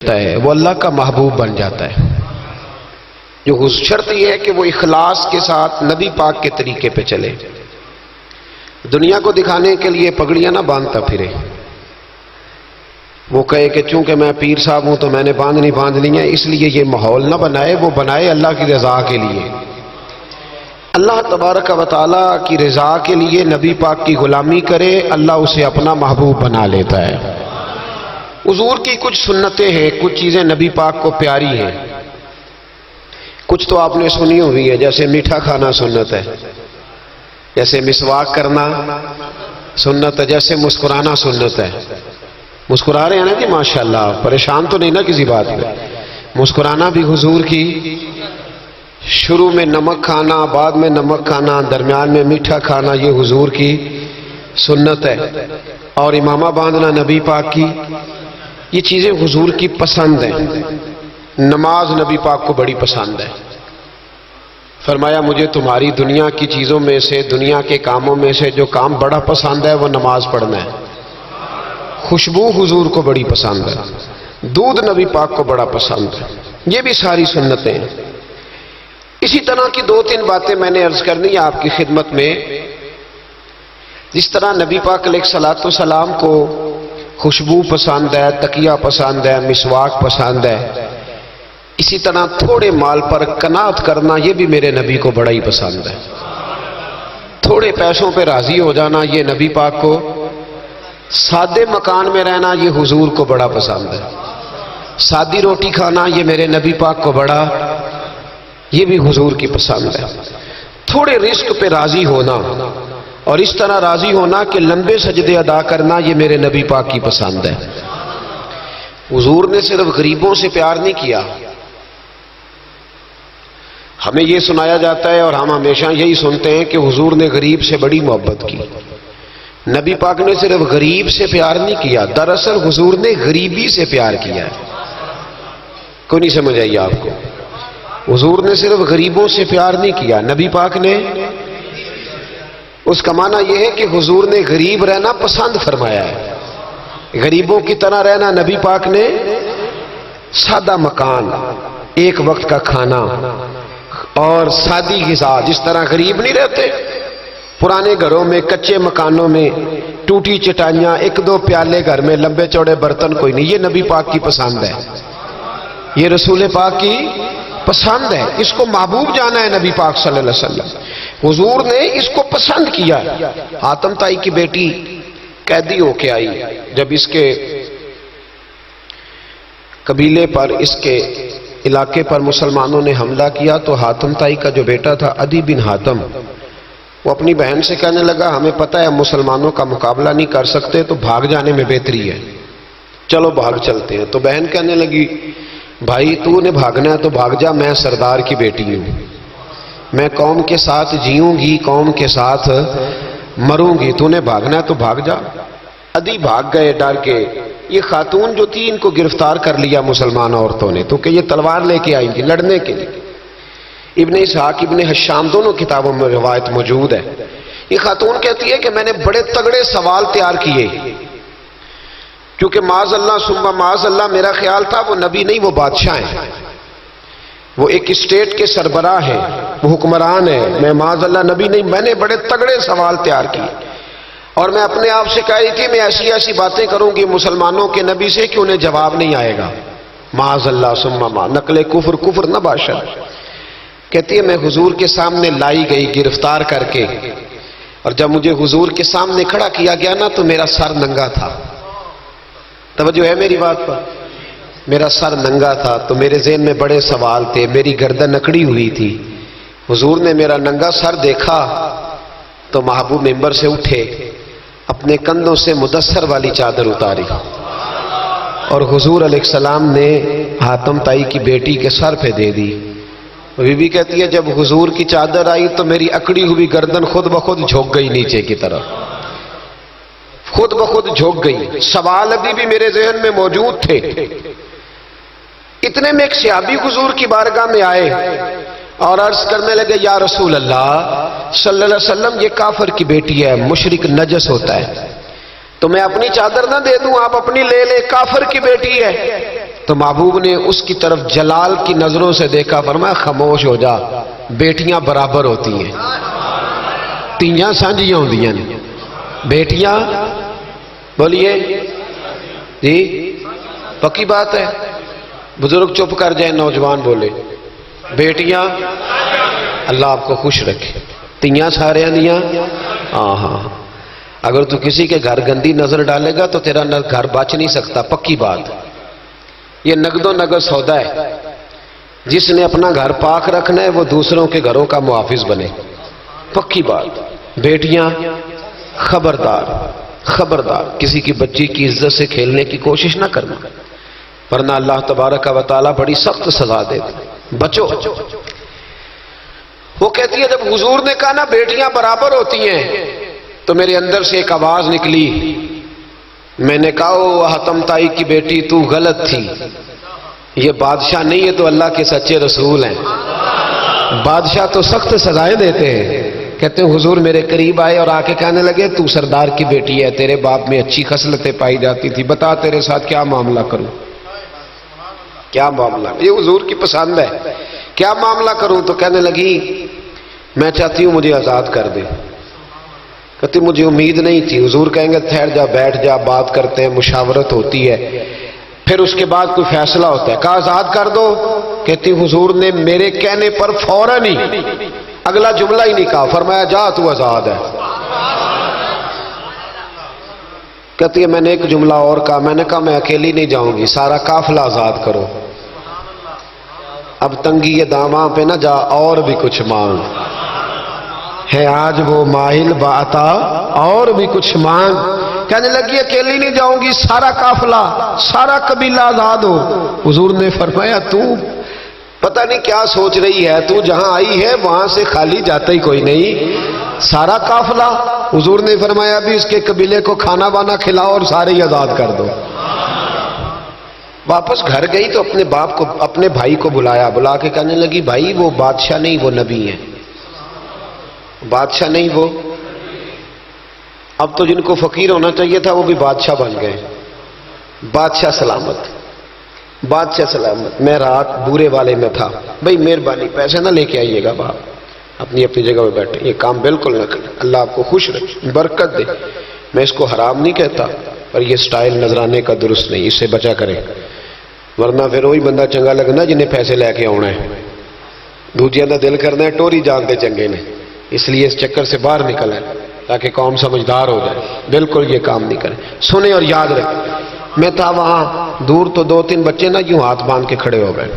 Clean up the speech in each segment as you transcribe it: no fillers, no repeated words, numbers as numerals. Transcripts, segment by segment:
ہے وہ اللہ کا محبوب بن جاتا ہے۔ جو شرط یہ ہے کہ وہ اخلاص کے ساتھ نبی پاک کے طریقے پہ چلے، دنیا کو دکھانے کے لیے پگڑیاں نہ باندھتا پھرے، وہ کہے کہ چونکہ میں پیر صاحب ہوں تو میں نے باندھنی ہیں، اس لیے یہ ماحول نہ بنائے، وہ بنائے اللہ کی رضا کے لیے، اللہ تبارک و تعالیٰ کی رضا کے لیے نبی پاک کی غلامی کرے، اللہ اسے اپنا محبوب بنا لیتا ہے۔ حضور کی کچھ سنتیں ہیں، کچھ چیزیں نبی پاک کو پیاری ہیں، کچھ تو آپ نے سنی ہوئی ہے، جیسے میٹھا کھانا سنت ہے، جیسے مسواک کرنا سنت ہے، جیسے مسکرانا سنت ہے۔ مسکرا رہے ہیں نا جی ماشاءاللہ، پریشان تو نہیں نا کسی بات میں؟ مسکرانا بھی حضور کی، شروع میں نمک کھانا، بعد میں نمک کھانا، درمیان میں میٹھا کھانا، یہ حضور کی سنت ہے۔ اور امامہ باندھنا نبی پاک کی، یہ چیزیں حضور کی پسند ہیں۔ نماز نبی پاک کو بڑی پسند ہے، فرمایا مجھے تمہاری دنیا کی چیزوں میں سے، دنیا کے کاموں میں سے جو کام بڑا پسند ہے وہ نماز پڑھنا ہے۔ خوشبو حضور کو بڑی پسند ہے، دودھ نبی پاک کو بڑا پسند ہے، یہ بھی ساری سنتیں ہیں۔ اسی طرح کی دو تین باتیں میں نے عرض کرنی ہے آپ کی خدمت میں۔ جس طرح نبی پاک علیہ الصلوۃ والسلام کو خوشبو پسند ہے، تکیہ پسند ہے، مسواک پسند ہے، اسی طرح تھوڑے مال پر قناعت کرنا یہ بھی میرے نبی کو بڑا ہی پسند ہے۔ تھوڑے پیسوں پہ راضی ہو جانا یہ نبی پاک کو، سادے مکان میں رہنا یہ حضور کو بڑا پسند ہے، سادی روٹی کھانا یہ میرے نبی پاک کو بڑا، یہ بھی حضور کی پسند ہے۔ تھوڑے رزق پہ راضی ہونا اور اس طرح راضی ہونا کہ لمبے سجدے ادا کرنا یہ میرے نبی پاک کی پسند ہے۔ حضور نے صرف غریبوں سے پیار نہیں کیا، ہمیں یہ سنایا جاتا ہے اور ہم ہمیشہ یہی سنتے ہیں کہ حضور نے غریب سے بڑی محبت کی۔ نبی پاک نے صرف غریب سے پیار نہیں کیا، دراصل حضور نے غریبی سے پیار کیا ہے۔ کوئی نہیں سمجھ آئی آپ کو؟ حضور نے صرف غریبوں سے پیار نہیں کیا، نبی پاک نے، اس کا معنی یہ ہے کہ حضور نے غریب رہنا پسند فرمایا ہے، غریبوں کی طرح رہنا نبی پاک نے، سادہ مکان، ایک وقت کا کھانا اور سادی غذا، جس طرح غریب نہیں رہتے پرانے گھروں میں، کچے مکانوں میں، ٹوٹی چٹائیاں، ایک دو پیالے گھر میں، لمبے چوڑے برتن کوئی نہیں، یہ نبی پاک کی پسند ہے، یہ رسول پاک کی پسند ہے، اس کو محبوب جانا ہے نبی پاک صلی اللہ علیہ وسلم۔ حضور نے اس کو پسند کیا۔ حاتم تائی کی بیٹی قیدی ہو کے آئی، جب اس کے قبیلے پر، اس کے علاقے پر مسلمانوں نے حملہ کیا تو حاتم تائی کا جو بیٹا تھا عدی بن حاتم، وہ اپنی بہن سے کہنے لگا ہمیں پتہ ہے مسلمانوں کا مقابلہ نہیں کر سکتے تو بھاگ جانے میں بہتری ہے، چلو بھاگ چلتے ہیں۔ تو بہن کہنے لگی بھائی تو نے بھاگنا ہے تو بھاگ جا، میں سردار کی بیٹی ہوں، میں قوم کے ساتھ جیوں گی، قوم کے ساتھ مروں گی، تو نے بھاگنا ہے تو بھاگ جا۔ عدی بھاگ گئے ڈر کے۔ یہ خاتون جو تھی ان کو گرفتار کر لیا مسلمان عورتوں نے، تو کہ یہ تلوار لے کے آئی تھی لڑنے کے لیے۔ ابن اسحاق ابن حشام دونوں کتابوں میں روایت موجود ہے۔ یہ خاتون کہتی ہے کہ میں نے بڑے تگڑے سوال تیار کیے، کیونکہ معاذ اللہ ثم معاذ اللہ میرا خیال تھا وہ نبی نہیں، وہ بادشاہ ہیں، وہ ایک اسٹیٹ کے سربراہ ہیں، وہ حکمران ہیں، میں معاذ اللہ نبی نہیں، میں نے بڑے تگڑے سوال تیار کیے اور میں اپنے آپ سے کہہ رہی تھی میں ایسی ایسی باتیں کروں گی مسلمانوں کے نبی سے کہ انہیں جواب نہیں آئے گا، معاذ اللہ ثم معاذ، نقل کفر نہ باشد۔ کہتی ہے میں حضور کے سامنے لائی گئی گرفتار کر کے، اور جب مجھے حضور کے سامنے کھڑا کیا گیا نا تو میرا سر ننگا تھا، توجہ ہے میری بات پر، میرا سر ننگا تھا تو میرے ذہن میں بڑے سوال تھے، میری گردن اکڑی ہوئی تھی، حضور نے میرا ننگا سر دیکھا تو محبوب ممبر سے اٹھے، اپنے کندھوں سے مدثر والی چادر اتاری اور حضور علیہ السلام نے حاتم تائی کی بیٹی کے سر پہ دے دی۔ بی بی کہتی ہے جب حضور کی چادر آئی تو میری اکڑی ہوئی گردن خود بخود جھک گئی نیچے کی طرف، خود بخود جھک گئی۔ سوال ابھی بھی میرے ذہن میں موجود تھے۔ اتنے میں ایک صحابی حضور کی بارگاہ میں آئے اور عرض کرنے لگے یا رسول اللہ صلی اللہ علیہ وسلم یہ کافر کی بیٹی ہے، مشرک نجس ہوتا ہے، تو میں اپنی چادر نہ دے دوں، آپ اپنی لے لے، کافر کی بیٹی ہے۔ تو محبوب نے اس کی طرف جلال کی نظروں سے دیکھا، فرمایا خاموش ہو جا، بیٹیاں برابر ہوتی ہیں، تیاں سانجیاں ہوندیاں نے، بیٹیاں بولیے جی پکی بات ہے، بزرگ چپ کر جائیں، نوجوان بولے بیٹیاں، اللہ آپ کو خوش رکھے، تیاں سارے دیاں، ہاں ہاں، اگر تو کسی کے گھر گندی نظر ڈالے گا تو تیرا گھر بچ نہیں سکتا، پکی بات، یہ نقد و نقد سودا ہے، جس نے اپنا گھر پاک رکھنا ہے وہ دوسروں کے گھروں کا محافظ بنے، پکی بات۔ بیٹیاں خبردار خبردار، کسی کی بچی کی عزت سے کھیلنے کی کوشش نہ کرنا، ورنہ اللہ تبارک و تعالیٰ بڑی سخت سزا دے دے، بچو۔ وہ کہتی ہے جب حضور نے کہا نا بیٹیاں برابر ہوتی ہیں تو میرے اندر سے ایک آواز نکلی، میں نے کہا او حتم تائی کی بیٹی تو غلط تھی، یہ بادشاہ نہیں ہے تو اللہ کے سچے رسول ہیں، بادشاہ تو سخت سزائیں دیتے ہیں۔ کہتے ہیں حضور میرے قریب آئے اور آ کے کہنے لگے تو سردار کی بیٹی ہے، تیرے باپ میں اچھی خصلتیں پائی جاتی تھی، بتا تیرے ساتھ کیا معاملہ کروں، کیا معاملہ، یہ حضور کی پسند ہے، کیا معاملہ کروں؟ تو کہنے لگی میں چاہتی ہوں مجھے آزاد کر دے۔ کہتی مجھے امید نہیں تھی، حضور کہیں گے ٹھہر جا، بیٹھ جا، بات کرتے ہیں، مشاورت ہوتی ہے، پھر اس کے بعد کوئی فیصلہ ہوتا ہے، کہا آزاد کر دو۔ کہتی حضور نے میرے کہنے پر فوراً ہی اگلا جملہ ہی نہیں کہا، فرمایا جا تو آزاد ہے۔ کہتی ہے میں نے ایک جملہ اور کہا، میں نے کہا میں اکیلی نہیں جاؤں گی، سارا قافلہ آزاد کرو، اب تنگی یہ داماں پہ نہ جا، اور بھی کچھ مانگ ہے آج وہ ماہل باتا، اور بھی کچھ مانگ۔ کہنے لگی اکیلی نہیں جاؤں گی، سارا قافلہ سارا قبیلہ آزاد ہو۔ حضور نے فرمایا تو پتہ نہیں کیا سوچ رہی ہے، تو جہاں آئی ہے وہاں سے خالی جاتا ہی کوئی نہیں، سارا قافلہ۔ حضور نے فرمایا ابھی اس کے قبیلے کو کھانا بانا کھلاؤ اور سارے ہی آزاد کر دو۔ واپس گھر گئی تو اپنے باپ کو، اپنے بھائی کو بلایا، بلا کے کہنے لگی بھائی وہ بادشاہ نہیں وہ نبی ہیں، بادشاہ نہیں وہ، اب تو جن کو فقیر ہونا چاہیے تھا وہ بھی بادشاہ بن گئے۔ بادشاہ سلامت، بادشاہ سلامت، میں رات بورے والے میں تھا، بھائی مہربانی پیسے نہ لے کے آئیے گا، باپ اپنی اپنی جگہ پہ بیٹھے، یہ کام بالکل نہ کریں، اللہ آپ کو خوش رکھے، برکت دے۔ میں اس کو حرام نہیں کہتا، پر یہ سٹائل نظرانے کا درست نہیں، اس سے بچا کریں، ورنہ پھر وہی بندہ چنگا لگنا جنہیں پیسے لے کے آنا ہے، دوجیاں دا دل کرنا ہے ٹوری جانتے چنگے نے، اس لیے اس چکر سے باہر نکل ہے تاکہ قوم سمجھدار ہو جائے، بالکل یہ کام نہیں کریں۔ سنیں اور یاد رکھیں، میں تھا وہاں دور تو 2-3 بچے نا یوں ہاتھ باندھ کے کھڑے ہو گئے۔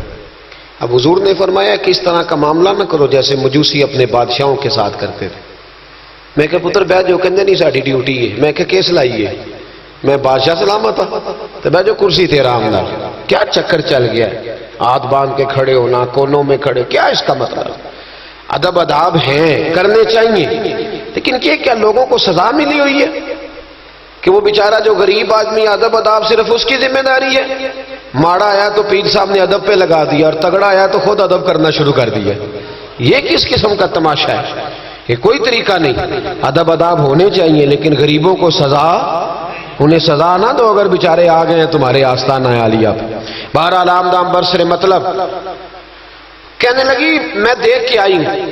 اب حضور نے فرمایا کہ اس طرح کا معاملہ نہ کرو جیسے مجوسی اپنے بادشاہوں کے ساتھ کرتے تھے۔ میں کہ پتر بیٹھ جو، کہندے نہیں ساڈی ڈیوٹی ہے، میں کہ کیس لائیے، میں بادشاہ سلامت ہوں تو بیٹھ جو کرسی تے آرام نال، کیا چکر چل گیا ہے، ہاتھ باندھ کے کھڑے ہونا، کونوں میں کھڑے، کیا اس کا مطلب؟ ادب آداب ہیں، کرنے چاہیے، لیکن یہ کیا لوگوں کو سزا ملی ہوئی ہے کہ وہ بیچارہ جو غریب آدمی ادب آداب صرف اس کی ذمہ داری ہے؟ ماڑا آیا تو پیر صاحب نے ادب پہ لگا دیا اور تگڑا آیا تو خود ادب کرنا شروع کر دیا، یہ کس قسم کا تماشا ہے؟ یہ کوئی طریقہ نہیں، ادب آداب ہونے چاہیے لیکن غریبوں کو سزا، انہیں سزا نہ دو اگر بیچارے آ گئے ہیں تمہارے آستانہ عالیہ پہ۔ بہرحال آمدام برسر مطلب کہنے لگی میں دیکھ کے آئی ہوں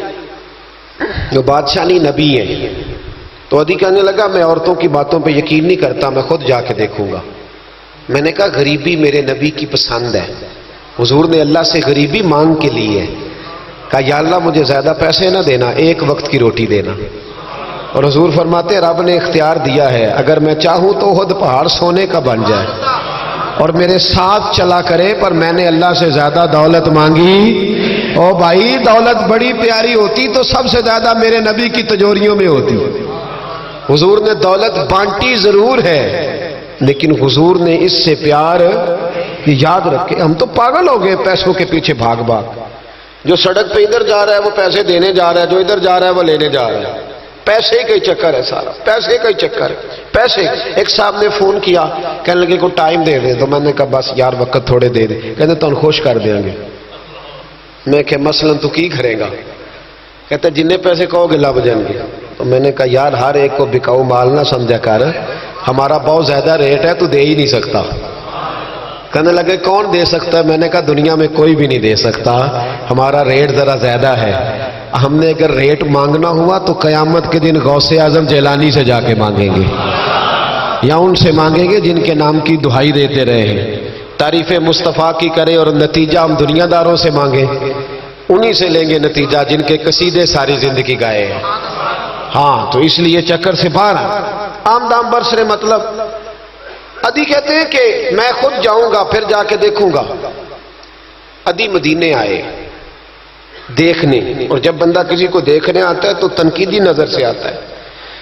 جو بادشاہ نہیں نبی ہے، تو ادھی کہنے لگا میں عورتوں کی باتوں پہ یقین نہیں کرتا، میں خود جا کے دیکھوں گا۔ میں نے کہا غریبی میرے نبی کی پسند ہے، حضور نے اللہ سے غریبی مانگ کے لی ہے، کہا یا اللہ مجھے زیادہ پیسے نہ دینا، ایک وقت کی روٹی دینا۔ اور حضور فرماتے رب نے اختیار دیا ہے، اگر میں چاہوں تو خود پہاڑ سونے کا بن جائے اور میرے ساتھ چلا کرے، پر میں نے اللہ سے زیادہ دولت مانگی۔ او بھائی دولت بڑی پیاری ہوتی تو سب سے زیادہ میرے نبی کی تجوریوں میں ہوتی۔ حضور نے دولت بانٹی ضرور ہے لیکن حضور نے اس سے پیار، یاد رکھے ہم تو پاگل ہو گئے پیسوں کے پیچھے بھاگ بھاگ، جو سڑک پہ ادھر جا رہا ہے وہ پیسے دینے جا رہا ہے، جو ادھر جا رہا ہے وہ لینے جا رہا ہے، پیسے کا ہی چکر ہے سارا، پیسے کا ہی چکر ہے، پیسے۔ ایک صاحب نے فون کیا، کہنے لگے کو ٹائم دے دے، تو میں نے کہا بس یار وقت تھوڑے دے دے، کہتے تو خوش کر دیں گے۔ میں کہ مثلا تو کی کرے گا؟ کہتا جننے پیسے کہو گے لب جائیں گے۔ تو میں نے کہا یار ہر ایک کو بکاؤ مال نہ سمجھا کر، ہمارا بہت زیادہ ریٹ ہے تو دے ہی نہیں سکتا، کہنے لگے کون دے سکتا ہے؟ میں نے کہا دنیا میں کوئی بھی نہیں دے سکتا، ہمارا ریٹ ذرا زیادہ ہے۔ ہم نے اگر ریٹ مانگنا ہوا تو قیامت کے دن غوث اعظم جیلانی سے جا کے مانگیں گے، یا ان سے مانگیں گے جن کے نام کی دہائی دیتے رہے ہیں، تعریف مصطفیٰ کی کرے اور نتیجہ ہم دنیا داروں سے مانگیں، انہی سے لیں گے نتیجہ جن کے قصیدے ساری زندگی گائے ہیں۔ ہاں تو اس لیے چکر سے باہر آمدام برسرے مطلب ادی کہتے ہیں کہ میں خود جاؤں گا پھر جا کے دیکھوں گا۔ ادی مدینے آئے دیکھنے، اور جب بندہ کسی کو دیکھنے آتا ہے تو تنقیدی نظر سے آتا ہے۔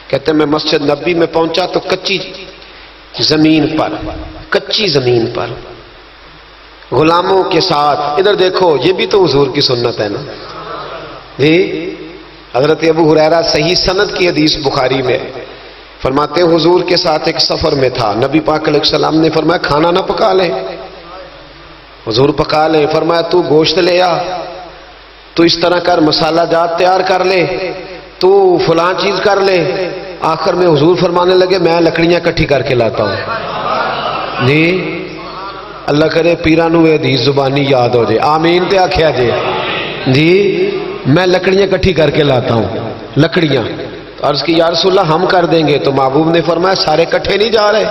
کہتے ہیں میں مسجد نبی میں پہنچا تو کچی زمین پر غلاموں کے ساتھ، ادھر دیکھو یہ بھی تو حضور کی سنت ہے نا جی۔ حضرت ابو ہریرہ صحیح سند کی حدیث بخاری میں فرماتے ہیں حضور کے ساتھ ایک سفر میں تھا، نبی پاک علیہ السلام نے فرمایا کھانا نہ پکا لے، حضور پکا لے، فرمایا تو گوشت لے آ، تو اس طرح کر مسالہ جات تیار کر لے، تو فلاں چیز کر لے۔ آخر میں حضور فرمانے لگے میں لکڑیاں کٹھی کر کے لاتا ہوں جی۔ اللہ کرے پیرانو حدیث زبانی یاد ہو جائے، آمین تے آکھیا جی۔ میں لکڑیاں کٹھی کر کے لاتا ہوں، لکڑیاں۔ عرض کی یا رسول اللہ ہم کر دیں گے، تو محبوب نے فرمایا سارے کٹھے نہیں جا رہے،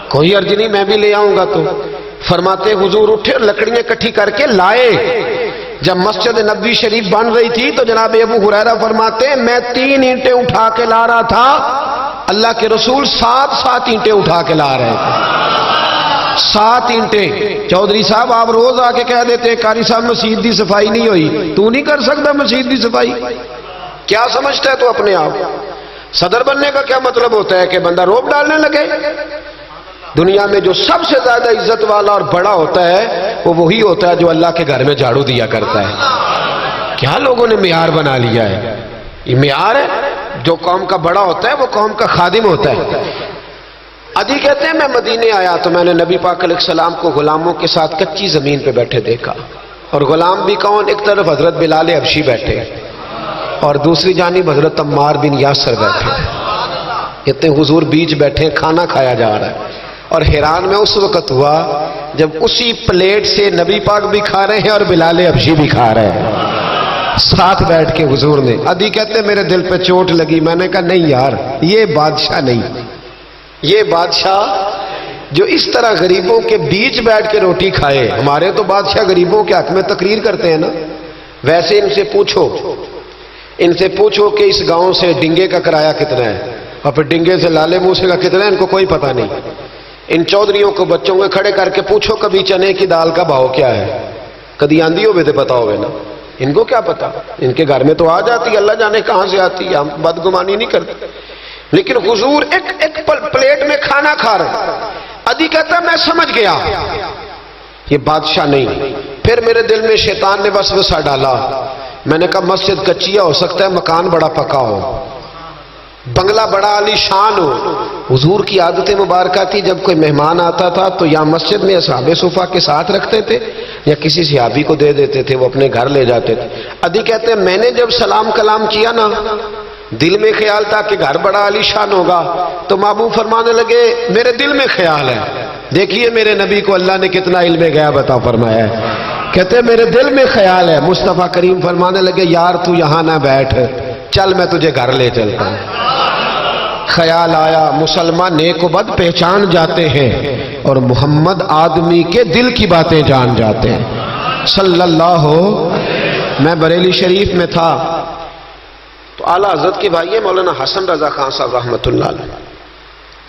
کوئی عرض نہیں میں بھی لے آؤں گا۔ تو فرماتے حضور اٹھے اور لکڑیاں کٹھی کر کے لائے۔ جب مسجد نبوی شریف بن رہی تھی تو جناب ابو ہریرہ فرماتے ہیں میں 3 اینٹیں اٹھا کے لا رہا تھا، اللہ کے رسول 7 اینٹیں اٹھا کے لا رہے تھے، 7 اینٹیں۔ چودھری صاحب آپ روز آ کے کہہ دیتے ہیں قاری صاحب مسجد دی صفائی نہیں ہوئی، تو نہیں کر سکتا مسجد دی صفائی؟ کیا سمجھتا ہے تو اپنے آپ؟ صدر بننے کا کیا مطلب ہوتا ہے کہ بندہ روب ڈالنے لگے؟ دنیا میں جو سب سے زیادہ عزت والا اور بڑا ہوتا ہے وہ وہی ہوتا ہے جو اللہ کے گھر میں جھاڑو دیا کرتا ہے۔ کیا لوگوں نے معیار بنا لیا ہے؟ یہ معیار ہے، جو قوم کا بڑا ہوتا ہے وہ قوم کا خادم ہوتا ہے۔ ادی کہتے ہیں میں مدینے آیا تو میں نے نبی پاک علیہ السلام کو غلاموں کے ساتھ کچی زمین پہ بیٹھے دیکھا، اور غلام بھی کون؟ ایک طرف حضرت بلال حبشی بیٹھے اور دوسری جانب حضرت عمار بن یاسر بیٹھے، اتنے حضور بیچ بیٹھے، کھانا کھایا جا رہا ہے۔ اور حیران میں اس وقت ہوا جب اسی پلیٹ سے نبی پاک بھی کھا رہے ہیں اور بلال حبشی بھی کھا رہے ہیں ساتھ بیٹھ کے حضور نے۔ ادی کہتے ہیں میرے دل پہ چوٹ لگی، میں نے کہا نہیں یار یہ بادشاہ نہیں، یہ بادشاہ جو اس طرح غریبوں کے بیچ بیٹھ کے روٹی کھائے۔ ہمارے تو بادشاہ غریبوں کے حق میں تقریر کرتے ہیں نا، ویسے ان سے پوچھو کہ اس گاؤں سے ڈنگے کا کرایہ کتنا ہے، اور پھر ڈنگے سے لالے موسے کا کتنا ہے، ان کو کوئی پتہ نہیں۔ ان چودھریوں کو بچوں کو کھڑے کر کے پوچھو کبھی چنے کی دال کا بھاؤ کیا ہے، کدی آندھی ہوئے تو پتا ہوئے نا، ان کو کیا پتا؟ ان کے گھر میں تو آ جاتی ہے، اللہ جانے کہاں سے آتی ہے، ہم بدگمانی نہیں کرتے۔ لیکن حضور ایک پلیٹ میں کھانا کھا رہے۔ ادی کہتا میں سمجھ گیا یہ بادشاہ نہیں۔ پھر میرے دل میں شیطان نے وسوسہ ڈالا، میں نے کہا مسجد کچیا ہو سکتا ہے، مکان بڑا پکا ہو، بنگلہ بڑا عالی شان ہو۔ حضور کی عادت مبارکہ تھی جب کوئی مہمان آتا تھا تو یا مسجد میں اصحاب صفہ کے ساتھ رکھتے تھے یا کسی صحابی کو دے دیتے تھے، وہ اپنے گھر لے جاتے تھے۔ ادی کہتے ہیں میں نے جب سلام کلام کیا نا، دل میں خیال تھا کہ گھر بڑا عالی شان ہوگا، تو محبوب فرمانے لگے میرے دل میں خیال ہے، دیکھیے میرے نبی کو اللہ نے کتنا علم غیب عطا فرمایا ہے۔ کہتے ہیں میرے دل میں خیال ہے، مصطفیٰ کریم فرمانے لگے یار تو یہاں نہ بیٹھ، چل میں تجھے گھر لے چلتا ہوں۔ خیال آیا مسلمان نیک و بد پہچان جاتے ہیں اور محمد آدمی کے دل کی باتیں جان جاتے ہیں صلی اللہ ہو۔ میں بریلی شریف میں تھا تو اعلیٰ حضرت کے بھائی مولانا حسن رضا خان صاحب رحمۃ اللہ علیہ،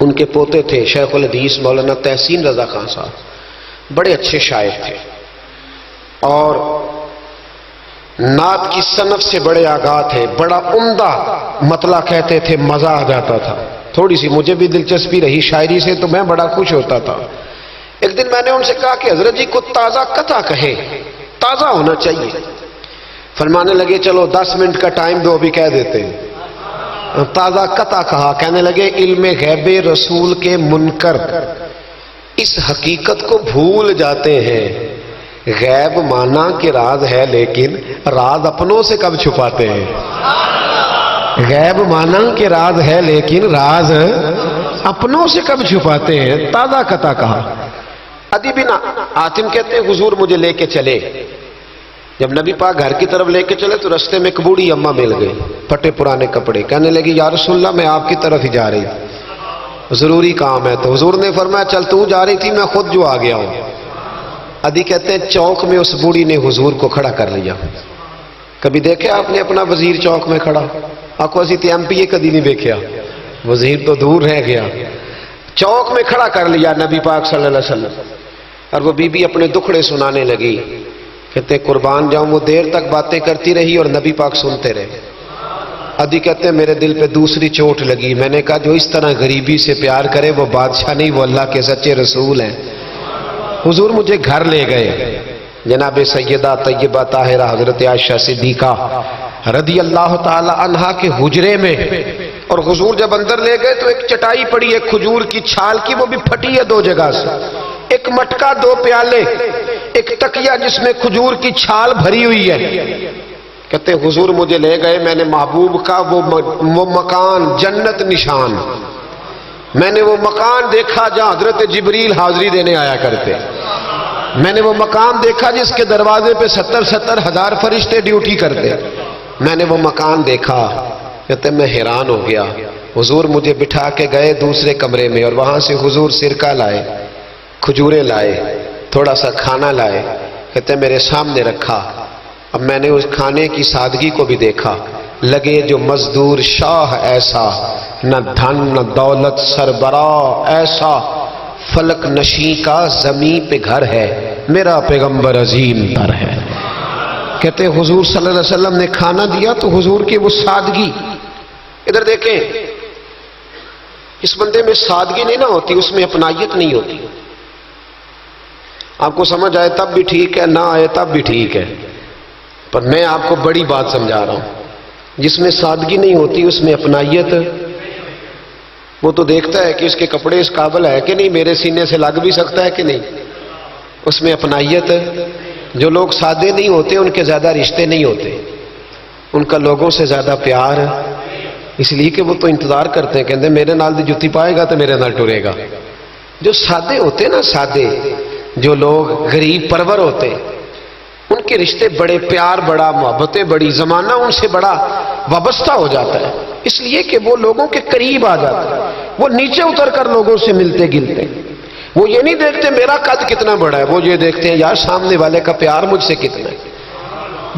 ان کے پوتے تھے شیخ الحدیث مولانا تحسین رضا خان صاحب، بڑے اچھے شاعر تھے اور نعت کی صنف سے بڑے آگاہ تھے، بڑا عمدہ مطلع کہتے تھے، مزہ آ جاتا تھا۔ تھوڑی سی مجھے بھی دلچسپی رہی شاعری سے تو میں بڑا خوش ہوتا تھا۔ ایک دن میں نے ان سے کہا کہ حضرت جی کو تازہ قطع کہے، تازہ ہونا چاہیے۔ فرمانے لگے چلو 10 منٹ کا ٹائم دو، ابھی کہہ دیتے ہیں۔ تازہ قطع کہا، کہنے لگے علم غیب رسول کے منکر اس حقیقت کو بھول جاتے ہیں، غیب مانا کہ راز ہے لیکن راز اپنوں سے کب چھپاتے ہیں۔ غیب مانا کہ راز ہے لیکن راز اپنوں سے کب چھپاتے ہیں۔ تازہ قطع کہا۔ عدی بن حاتم کہتے ہیں حضور مجھے لے کے چلے. جب نبی پاک گھر کی طرف لے کے چلے تو رستے میں ایک بوڑھی اماں مل گئی، پھٹے پرانے کپڑے. کہنے لگی یا رسول اللہ میں آپ کی طرف ہی جا رہی تھی، ضروری کام ہے. تو حضور نے فرمایا چل تو جا رہی تھی، میں خود جو آ گیا ہوں. عدی کہتے ہیں چوک میں اس بوڑھی نے حضور کو کھڑا کر لیا. کبھی دیکھے آپ نے اپنا وزیر چوک میں کھڑا؟ آپ کو اسی ایم پی اے کدی نہیں دیکھا، وزیر تو دور رہ گیا. چوک میں کھڑا کر لیا نبی پاک صلی اللہ علیہ وسلم. اور وہ بی بی اپنے دکھڑے سنانے لگی. کہتے قربان جاؤں وہ دیر تک باتیں کرتی رہی اور نبی پاک سنتے رہے. عدی کہتے ہیں میرے دل پہ دوسری چوٹ لگی. میں نے کہا جو اس طرح غریبی سے پیار کرے وہ بادشاہ نہیں، وہ اللہ کے سچے رسول ہیں. حضور مجھے گھر لے گئے. جناب سیدہ طیبہ طاہرہ حضرت عائشہ صدیقہ رضی اللہ تعالی عنہا کے حجرے میں، اور حضور جب اندر لے گئے تو ایک چٹائی پڑی ہے کھجور کی چھال کی، وہ بھی پھٹی ہے دو جگہ سے، ایک مٹکا، دو پیالے، ایک تکیہ جس میں کھجور کی چھال بھری ہوئی ہے. کہتے حضور مجھے لے گئے. میں نے محبوب کا وہ مکان جنت نشان، میں نے وہ مکان دیکھا جہاں حضرت جبریل حاضری دینے آیا کرتے. میں نے وہ مکان دیکھا جس کے دروازے پہ 70 ہزار فرشتے ڈیوٹی کرتے. میں نے وہ مکان دیکھا. کہتے میں حیران ہو گیا. حضور مجھے بٹھا کے گئے دوسرے کمرے میں، اور وہاں سے حضور سرکہ لائے، کھجوریں لائے، تھوڑا سا کھانا لائے. کہتے میرے سامنے رکھا. اب میں نے اس کھانے کی سادگی کو بھی دیکھا. لگے جو مزدور شاہ ایسا، نہ دھن نہ دولت سربراہ ایسا، فلک نشیں کا زمین پہ گھر ہے، میرا پیغمبر عظیم تر ہے. کہتے حضور صلی اللہ علیہ وسلم نے کھانا دیا تو حضور کی وہ سادگی. ادھر دیکھیں، اس بندے میں سادگی نہیں نہ ہوتی، اس میں اپنائیت نہیں ہوتی. آپ کو سمجھ آئے تب بھی ٹھیک ہے، نہ آئے تب بھی ٹھیک ہے، پر میں آپ کو بڑی بات سمجھا رہا ہوں. جس میں سادگی نہیں ہوتی اس میں اپنائیت. وہ تو دیکھتا ہے کہ اس کے کپڑے اس قابل ہے کہ نہیں، میرے سینے سے لگ بھی سکتا ہے کہ نہیں، اس میں اپنائیت. جو لوگ سادے نہیں ہوتے ان کے زیادہ رشتے نہیں ہوتے، ان کا لوگوں سے زیادہ پیار، اس لیے کہ وہ تو انتظار کرتے ہیں، کہتے ہیں میرے نال دی جتی پائے گا تو میرے نال ٹرے گا. جو سادے ہوتے نا، سادے جو لوگ غریب پرور ہوتے، ان کے رشتے بڑے پیار، بڑا محبتیں بڑی، زمانہ ان سے بڑا وابستہ ہو جاتا ہے، اس لیے کہ وہ لوگوں کے قریب آ جاتے ہیں. وہ نیچے اتر کر لوگوں سے ملتے گلتے. وہ یہ نہیں دیکھتے میرا قد کتنا بڑا ہے، وہ یہ دیکھتے ہیں یار سامنے والے کا پیار مجھ سے کتنا ہے.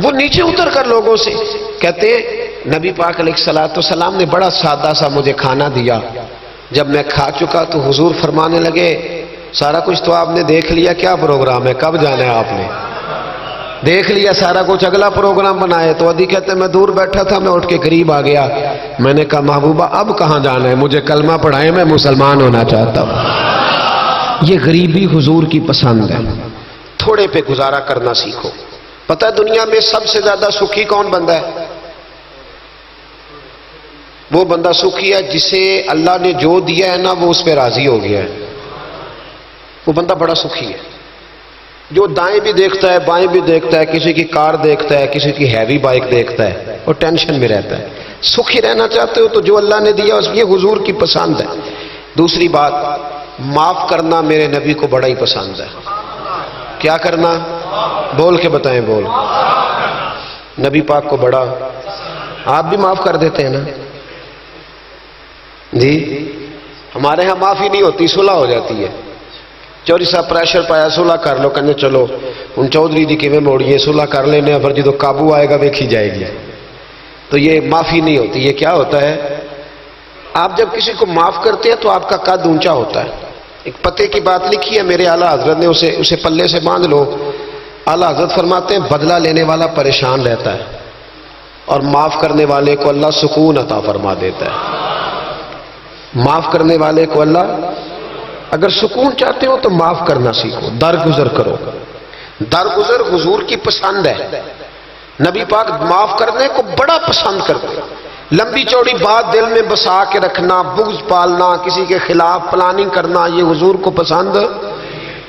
وہ نیچے اتر کر لوگوں سے. کہتے ہیں نبی پاک علیہ الصلوۃ والسلام نے بڑا سادہ سا مجھے کھانا دیا. جب میں کھا چکا تو حضور فرمانے لگے سارا کچھ تو آپ نے دیکھ لیا، کیا پروگرام ہے، کب جانا ہے؟ آپ نے دیکھ لیا سارا کچھ، اگلا پروگرام بنائے. تو عدی کہتے میں دور بیٹھا تھا، میں اٹھ کے قریب آ گیا. میں نے کہا محبوبہ اب کہاں جانا ہے، مجھے کلمہ پڑھائیں، میں مسلمان ہونا چاہتا ہوں. یہ غریبی حضور کی پسند ہے. تھوڑے پہ گزارا کرنا سیکھو. پتہ ہے دنیا میں سب سے زیادہ سکھی کون بندہ ہے؟ وہ بندہ سکھی ہے جسے اللہ نے جو دیا ہے نا وہ اس پہ راضی ہو گیا ہے. وہ بندہ بڑا سکھی ہے. جو دائیں بھی دیکھتا ہے بائیں بھی دیکھتا ہے، کسی کی کار دیکھتا ہے، کسی کی ہیوی بائک دیکھتا ہے، اور ٹینشن میں رہتا ہے. سکھی رہنا چاہتے ہو تو جو اللہ نے دیا اس یہ حضور کی پسند ہے. دوسری بات، معاف کرنا میرے نبی کو بڑا ہی پسند ہے. کیا کرنا؟ بول کے بتائیں. بول. نبی پاک کو بڑا. آپ بھی معاف کر دیتے ہیں نا جی؟ ہمارے ہاں معافی نہیں ہوتی، صلح ہو جاتی ہے. چوری صاحب پریشر پایا صلح کر لو، کہنے چلو ان چودھری دی کیویں موڑیے، صلح کر لینے، پھر جدو قابو آئے گا ویکھی جائے گی. تو یہ معافی نہیں ہوتی. یہ کیا ہوتا ہے؟ آپ جب کسی کو معاف کرتے ہیں تو آپ کا قد اونچا ہوتا ہے. ایک پتے کی بات لکھی ہے میرے اعلیٰ حضرت نے، اسے پلے سے باندھ لو. اعلیٰ حضرت فرماتے ہیں بدلہ لینے والا پریشان رہتا ہے اور معاف کرنے والے کو اللہ سکون عطا فرما دیتا ہے. معاف کرنے والے کو اللہ، اگر سکون چاہتے ہو تو معاف کرنا سیکھو، درگزر کرو. درگزر حضور کی پسند ہے. نبی پاک معاف کرنے کو بڑا پسند کرتے. لمبی چوڑی بات دل میں بسا کے رکھنا، بغض پالنا، کسی کے خلاف پلاننگ کرنا، یہ حضور کو پسند.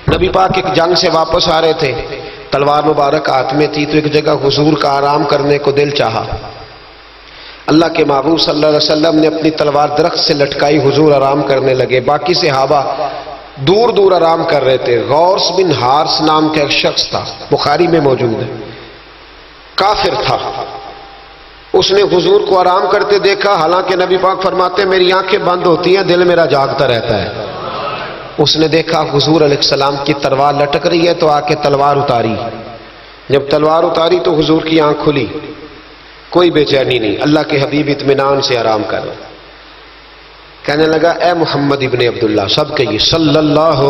نبی پاک ایک جنگ سے واپس آ رہے تھے، تلوار مبارک ہاتھ میں تھی، تو ایک جگہ حضور کا آرام کرنے کو دل چاہا. اللہ کے محبوب صلی اللہ علیہ وسلم نے اپنی تلوار درخت سے لٹکائی، حضور آرام کرنے لگے. باقی صحابہ دور دور آرام کر رہے تھے. غوث بن حارث نام کا ایک شخص تھا, بخاری میں موجود ہے, کافر تھا. اس نے حضور کو آرام کرتے دیکھا, حالانکہ نبی پاک فرماتے ہیں میری آنکھیں بند ہوتی ہیں, دل میرا جاگتا رہتا ہے. اس نے دیکھا حضور علیہ السلام کی تلوار لٹک رہی ہے تو آ کے تلوار اتاری. جب تلوار اتاری تو حضور کی آنکھ کھلی, کوئی بے چینی نہیں, اللہ کے حبیب اطمینان سے آرام کر رہے. کہنے لگا اے محمد ابن عبداللہ, سب کہیے صلی اللہ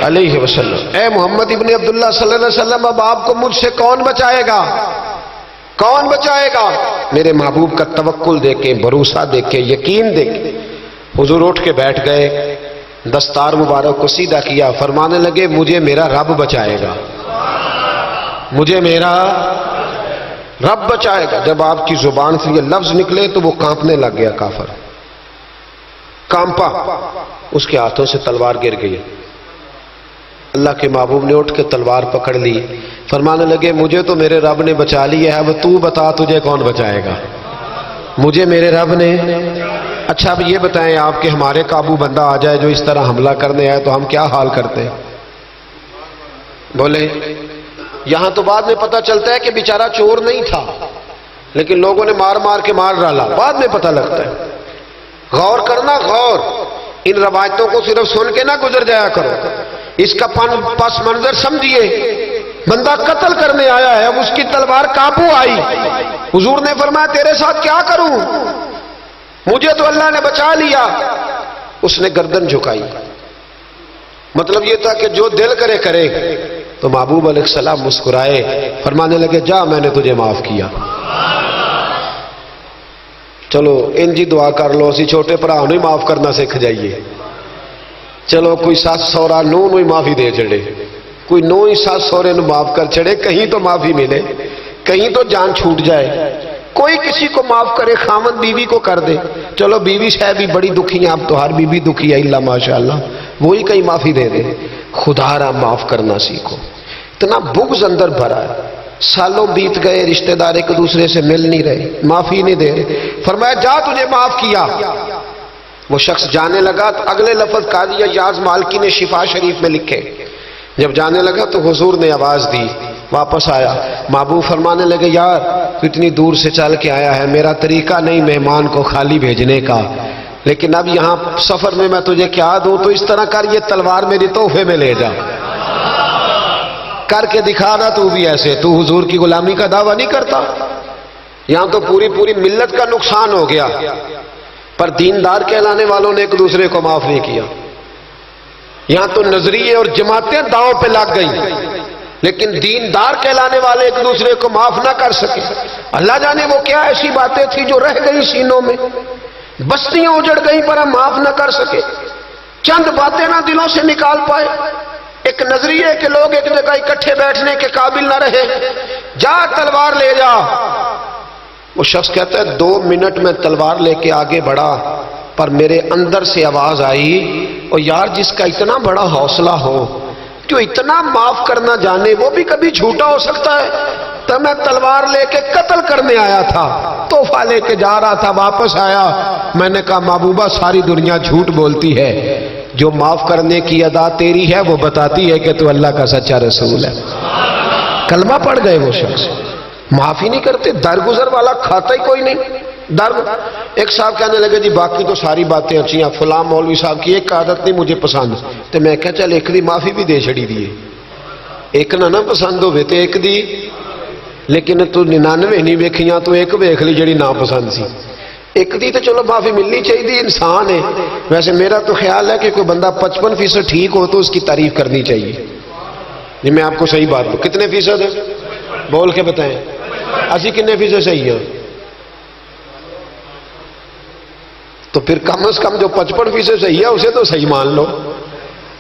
علیہ وسلم, اے محمد ابن عبداللہ صلی اللہ علیہ وسلم, اب آپ کو مجھ سے کون بچائے گا, کون بچائے گا؟ میرے محبوب کا توکل دیکھیں, بھروسہ دیکھیں, یقین دیکھیں. حضور اٹھ کے بیٹھ گئے, دستار مبارک کو سیدھا کیا, فرمانے لگے مجھے میرا رب بچائے گا, مجھے میرا رب بچائے گا. جب آپ کی زبان سے یہ لفظ نکلے تو وہ کانپنے لگ گیا, کافر کانپا, اس کے ہاتھوں سے تلوار گر گئی. اللہ کے محبوب نے اٹھ کے تلوار پکڑ لی, فرمانے لگے مجھے تو میرے رب نے بچا لیا ہے, اب تو بتا تجھے کون بچائے گا, مجھے میرے رب نے. اچھا اب یہ بتائیں آپ کہ ہمارے قابو بندہ آ جائے جو اس طرح حملہ کرنے آئے تو ہم کیا حال کرتے ہیں؟ بولے. یہاں تو بعد میں پتہ چلتا ہے کہ بیچارہ چور نہیں تھا, لیکن لوگوں نے مار مار کے مار ڈالا, بعد میں پتہ لگتا ہے. غور کرنا, غور, ان روایتوں کو صرف سن کے نہ گزر جایا کرو, اس کا پس منظر سمجھیے. بندہ قتل کرنے آیا ہے, اب اس کی تلوار قابو آئی, حضور نے فرمایا تیرے ساتھ کیا کروں, مجھے تو اللہ نے بچا لیا. اس نے گردن جھکائی, مطلب یہ تھا کہ جو دل کرے کرے. تو محبوب علیہ السلام مسکرائے, فرمانے لگے جا میں نے تجھے معاف کیا. چلو انجی دعا کر لو, اسی چھوٹے بھرا نو معاف کرنا سکھ جائیے. چلو کوئی ساس سورا نو ہی معافی دے چڑے, کوئی نو ہی ساس سورے نو معاف کر چڑے, کہیں تو معافی ملے, کہیں تو جان چھوٹ جائے. کوئی کسی کو معاف کرے, خامد بیوی کو کر دے. چلو بیوی شاید بھی بڑی دکھی ہیں, اب تو ہر بیوی دکھی ہے اللہ ماشاءاللہ, وہی کہیں معافی دے دے. خدا را معاف کرنا سیکھو. اتنا بغض اندر بھرا ہے, سالوں بیت گئے, رشتہ دار ایک دوسرے سے مل نہیں رہے, معافی نہیں دے رہے. فرمایا جا تجھے معاف کیا. وہ شخص جانے لگا تو اگلے لفظ قاضی ایاز مالکی نے شفا شریف میں لکھے. جب جانے لگا تو حضور نے آواز دی, واپس آیا. محبوب فرمانے لگے یار تو اتنی دور سے چل کے آیا ہے, میرا طریقہ نہیں مہمان کو خالی بھیجنے کا, لیکن اب یہاں سفر میں میں تجھے کیا دوں, تو اس طرح کر, یہ تلوار میری تحفے میں لے جا, کر کے دکھا نا تو بھی ایسے. تو حضور کی غلامی کا دعویٰ نہیں کرتا. یہاں تو پوری پوری ملت کا نقصان ہو گیا, پر دیندار کہلانے والوں نے ایک دوسرے کو معاف نہیں کیا. یہاں تو نظریے اور جماعتیں داؤں پہ لگ گئی, لیکن دیندار کہلانے والے ایک دوسرے کو معاف نہ کر سکے. اللہ جانے وہ کیا ایسی باتیں تھی جو رہ گئی سینوں میں, بستیاں اجڑ گئی پر ہم معاف نہ کر سکے. چند باتیں نہ دلوں سے نکال پائے. ایک نظریے کہ لوگ ایک جگہ اکٹھے بیٹھنے کے قابل نہ رہے, جا تلوار لے جا. وہ شخص کہتا ہے 2 منٹ میں تلوار لے کے آگے بڑھا, پر میرے اندر سے آواز آئی, اور یار جس کا اتنا بڑا حوصلہ ہو, جو اتنا معاف کرنا جانے, وہ بھی کبھی جھوٹا ہو سکتا ہے. تو میں تلوار لے کے قتل کرنے آیا تھا, تحفہ لے کے جا رہا تھا, واپس آیا. میں نے کہا محبوبہ ساری دنیا جھوٹ بولتی ہے, جو معاف کرنے کی ادا تیری ہے وہ بتاتی ہے کہ تو اللہ کا سچا رسول ہے. کلمہ پڑھ گئے وہ شخص, معافی نہیں کرتے. درگزر والا کھاتا ہی کوئی نہیں. ایک صاحب کہنے لگے جی باقی تو ساری باتیں اچھی ہیں, فلاں مولوی صاحب کی ایک عادت نہیں مجھے پسند, تو میں کہا چل ایک دی معافی بھی دے چھڑی دیے. ایک نہ پسند ہوئے تو ایک دی, لیکن تو 99 نہیں ویکھیاں, تو ایک ویکھ لی جڑی نا پسند سی. ایک دی تو چلو معافی ملنی چاہیے, انسان ہے. ویسے میرا تو خیال ہے کہ کوئی بندہ 55% ٹھیک ہو تو اس کی تعریف کرنی چاہیے. جی میں آپ کو صحیح بات بولوں, کتنے فیصد ہے بول کے بتائیں, اسی کتنے فیصد صحیح ہے؟ تو پھر کم از کم جو 55% صحیح ہے اسے تو صحیح مان لو.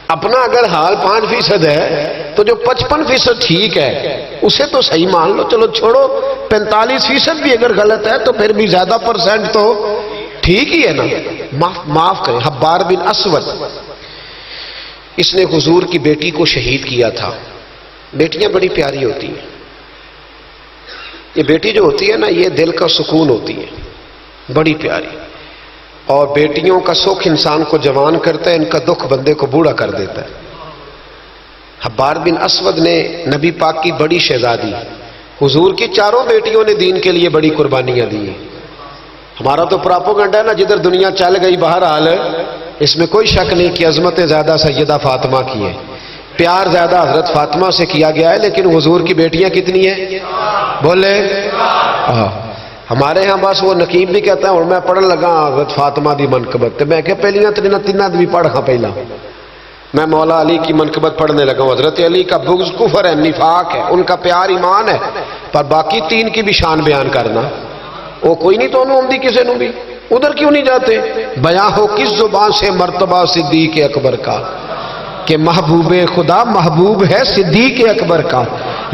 اپنا اگر حال 5% ہے تو جو 55% ٹھیک ہے اسے تو صحیح مان لو. چلو چھوڑو 45% بھی اگر غلط ہے تو پھر بھی زیادہ % تو ٹھیک ہی ہے نا. معاف کریں. حبار بن اسود, اس نے حضور کی بیٹی کو شہید کیا تھا. بیٹیاں بڑی پیاری ہوتی ہیں. یہ بیٹی جو ہوتی ہے نا, یہ دل کا سکون ہوتی ہے, بڑی پیاری. اور بیٹیوں کا سکھ انسان کو جوان کرتا ہے، ان کا دکھ بندے کو بوڑھا کر دیتا ہے۔ حبار بن اسود نے نبی پاک کی بڑی شہزادی، حضور کی چاروں بیٹیوں نے دین کے لیے بڑی قربانیاں دی ہیں۔ ہمارا تو پراپوگنڈا ہے نا، جدھر دنیا چل گئی بہرحال اس میں کوئی شک نہیں کہ عظمتیں زیادہ سیدہ فاطمہ کی ہیں، پیار زیادہ حضرت فاطمہ سے کیا گیا ہے، لیکن حضور کی بیٹیاں کتنی ہیں؟ بولے ہمارے ہاں بس وہ نقیب بھی کہتا ہے اور میں پڑھن لگا حضرت فاطمہ دی منقبت، تو میں کہ پہلیاں تیناں بھی پڑھ ہاں پہلا میں مولا علی کی منقبت پڑھنے لگا ہوں۔ حضرت علی کا بغض کفر ہے، نفاق ہے، ان کا پیار ایمان ہے، پر باقی تین کی بھی شان بیان کرنا وہ کوئی نہیں تو انہوں ہم دی کسے نو بھی ادھر کیوں نہیں جاتے؟ بیان ہو کس زبان سے مرتبہ صدیق اکبر کا کہ محبوب خدا محبوب ہے صدیق اکبر کا،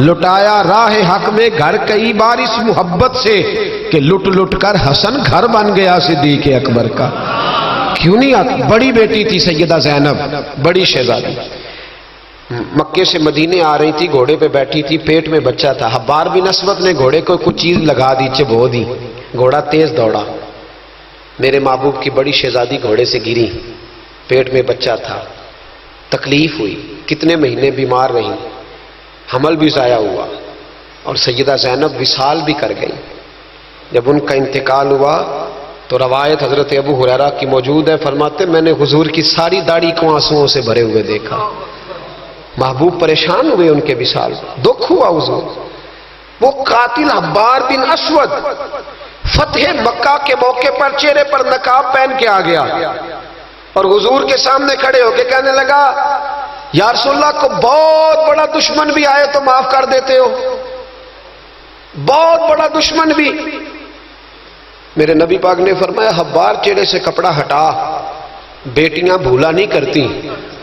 لٹایا راہ حق میں گھر کئی بار اس محبت سے کہ لٹ لٹ کر حسن گھر بن گیا صدیق اکبر کا۔ کیوں نہیں آتی؟ بڑی بیٹی تھی سیدہ زینب، بڑی شہزادی، مکے سے مدینے آ رہی تھی، گھوڑے پہ بیٹھی تھی، پیٹ میں بچہ تھا۔ حبار بن اسود نے گھوڑے کو کچھ چیز لگا دی، چبو دی، گھوڑا تیز دوڑا، میرے محبوب کی بڑی شہزادی گھوڑے سے گری، پیٹ میں بچہ تھا، تکلیف ہوئی، کتنے مہینے بیمار رہی، حمل بھی ضائع ہوا، اور سیدہ زینب وصال بھی کر گئی۔ جب ان کا انتقال ہوا تو روایت حضرت ابو ہریرہ کی موجود ہے، فرماتے میں نے حضور کی ساری داڑھی کو آنسوؤں سے بھرے ہوئے دیکھا۔ محبوب پریشان ہوئے ان کے وصال، دکھ ہوا حضور۔ وہ قاتل حبار بن اسود فتح مکہ کے موقع پر چہرے پر نقاب پہن کے آ گیا اور حضور کے سامنے کھڑے ہو کے کہنے لگا یا رسول اللہ کو بہت بڑا دشمن بھی آئے تو معاف کر دیتے ہو، بہت بڑا دشمن بھی۔ میرے نبی پاک نے فرمایا حبار چہرے سے کپڑا ہٹا، بیٹیاں بھولا نہیں کرتی،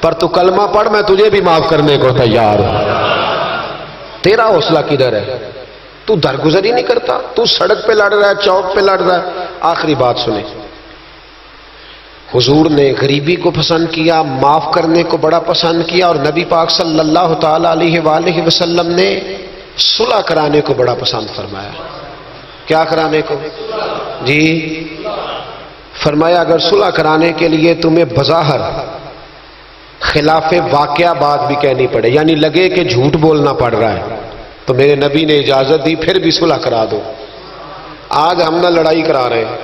پر تو کلمہ پڑھ میں تجھے بھی معاف کرنے کو تیار ہوں۔ تیرا حوصلہ کدھر ہے؟ تو درگزر ہی نہیں کرتا، تو سڑک پہ لڑ رہا ہے، چوک پہ لڑ رہا ہے۔ آخری بات سنیں، حضور نے غریبی کو پسند کیا، معاف کرنے کو بڑا پسند کیا، اور نبی پاک صلی اللہ تعالی علیہ وآلہ وسلم نے صلح کرانے کو بڑا پسند فرمایا۔ کیا کرانے کو؟ جی فرمایا اگر صلح کرانے کے لیے تمہیں بظاہر خلاف واقعہ بات بھی کہنی پڑے، یعنی لگے کہ جھوٹ بولنا پڑ رہا ہے، تو میرے نبی نے اجازت دی پھر بھی صلح کرا دو۔ آج ہم نہ لڑائی کرا رہے ہیں،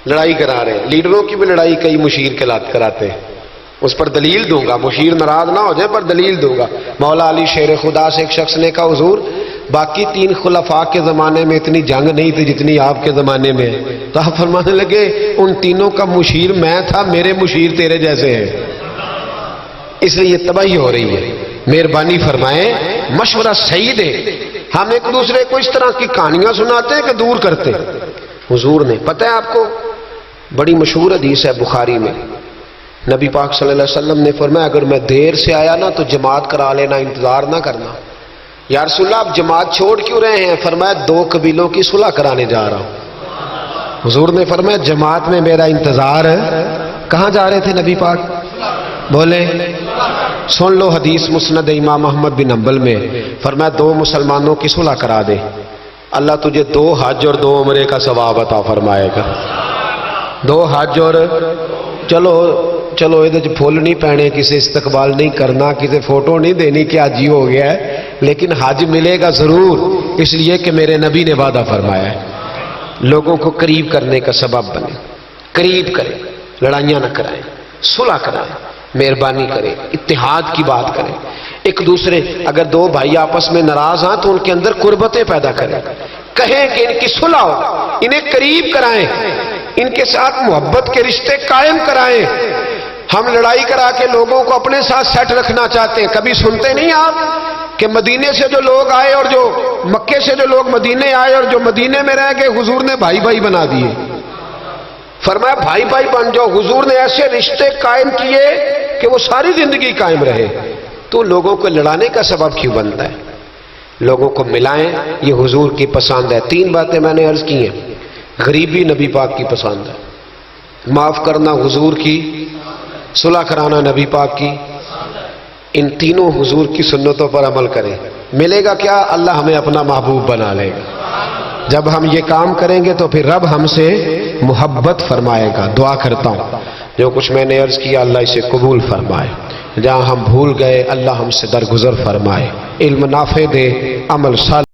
لڑائی کرا رہے ہیں، لیڈروں کی بھی لڑائی کئی مشیر کے لات کراتے ہیں، اس پر دلیل دوں گا، مشیر ناراض نہ ہو جائے پر دلیل دوں گا۔ مولا علی شیر خدا سے ایک شخص نے کہا حضور باقی تین خلفاء کے زمانے میں اتنی جنگ نہیں تھی جتنی آپ کے زمانے میں، تو آپ فرمانے لگے ان تینوں کا مشیر میں تھا، میرے مشیر تیرے جیسے ہیں، اس لیے یہ تباہی ہو رہی ہے۔ مہربانی فرمائیں، مشورہ صحیح دے، ہم ایک دوسرے کو اس طرح کی کہانیاں سناتے ہیں کہ دور کرتے۔ حضور نے پتہ ہے آپ کو بڑی مشہور حدیث ہے بخاری میں، نبی پاک صلی اللہ علیہ وسلم نے فرمایا اگر میں دیر سے آیا نا تو جماعت کرا لینا، انتظار نہ کرنا۔ یا رسول اللہ آپ جماعت چھوڑ کیوں رہے ہیں؟ فرمایا دو قبیلوں کی صلح کرانے جا رہا ہوں۔ حضور نے فرمایا جماعت میں میرا انتظار ہے۔ کہاں جا رہے تھے نبی پاک؟ بولے سن لو حدیث مسند امام احمد بن حنبل میں، فرمایا دو مسلمانوں کی صلح کرا دے، اللہ تجھے 2 حج اور 2 عمرے کا ثواب عطا فرمائے گا۔ 2 حج اور چلو یہ پھول نہیں پہنے، کسی استقبال نہیں کرنا، کسی فوٹو نہیں دینی کہ حج ہی ہو گیا ہے، لیکن حج ملے گا ضرور، اس لیے کہ میرے نبی نے وعدہ فرمایا ہے۔ لوگوں کو قریب کرنے کا سبب بنے، قریب کریں، لڑائیاں نہ کرائیں، صلح کرائیں، مہربانی کریں، اتحاد کی بات کریں، ایک دوسرے اگر 2 بھائی آپس میں ناراض ہیں تو ان کے اندر قربتیں پیدا کریں، کہیں کہ ان کی صلح ہو، انہیں قریب کرائیں، ان کے ساتھ محبت کے رشتے قائم کرائیں۔ ہم لڑائی کرا کے لوگوں کو اپنے ساتھ سیٹ رکھنا چاہتے ہیں، کبھی سنتے نہیں آپ کہ مدینے سے جو لوگ آئے اور جو مکے سے جو لوگ مدینے آئے اور جو مدینے میں رہ گئے حضور نے بھائی بھائی بنا دیے، فرمایا بھائی بھائی بن جاؤ۔ حضور نے ایسے رشتے قائم کیے کہ وہ ساری زندگی قائم رہے۔ تو لوگوں کو لڑانے کا سبب کیوں بنتا ہے؟ لوگوں کو ملائیں، یہ حضور کی پسند ہے۔ 3 باتیں میں نے عرض کی ہیں، غریبی نبی پاک کی پسند ہے، معاف کرنا حضور کی، صلح کرانا نبی پاک کی، ان تینوں حضور کی سنتوں پر عمل کریں۔ ملے گا کیا؟ اللہ ہمیں اپنا محبوب بنا لے گا۔ جب ہم یہ کام کریں گے تو پھر رب ہم سے محبت فرمائے گا. دعا کرتا ہوں جو کچھ میں نے عرض کیا اللہ اسے قبول فرمائے. جہاں ہم بھول گئے اللہ ہم سے درگزر فرمائے. علم نافع دے، عمل صالح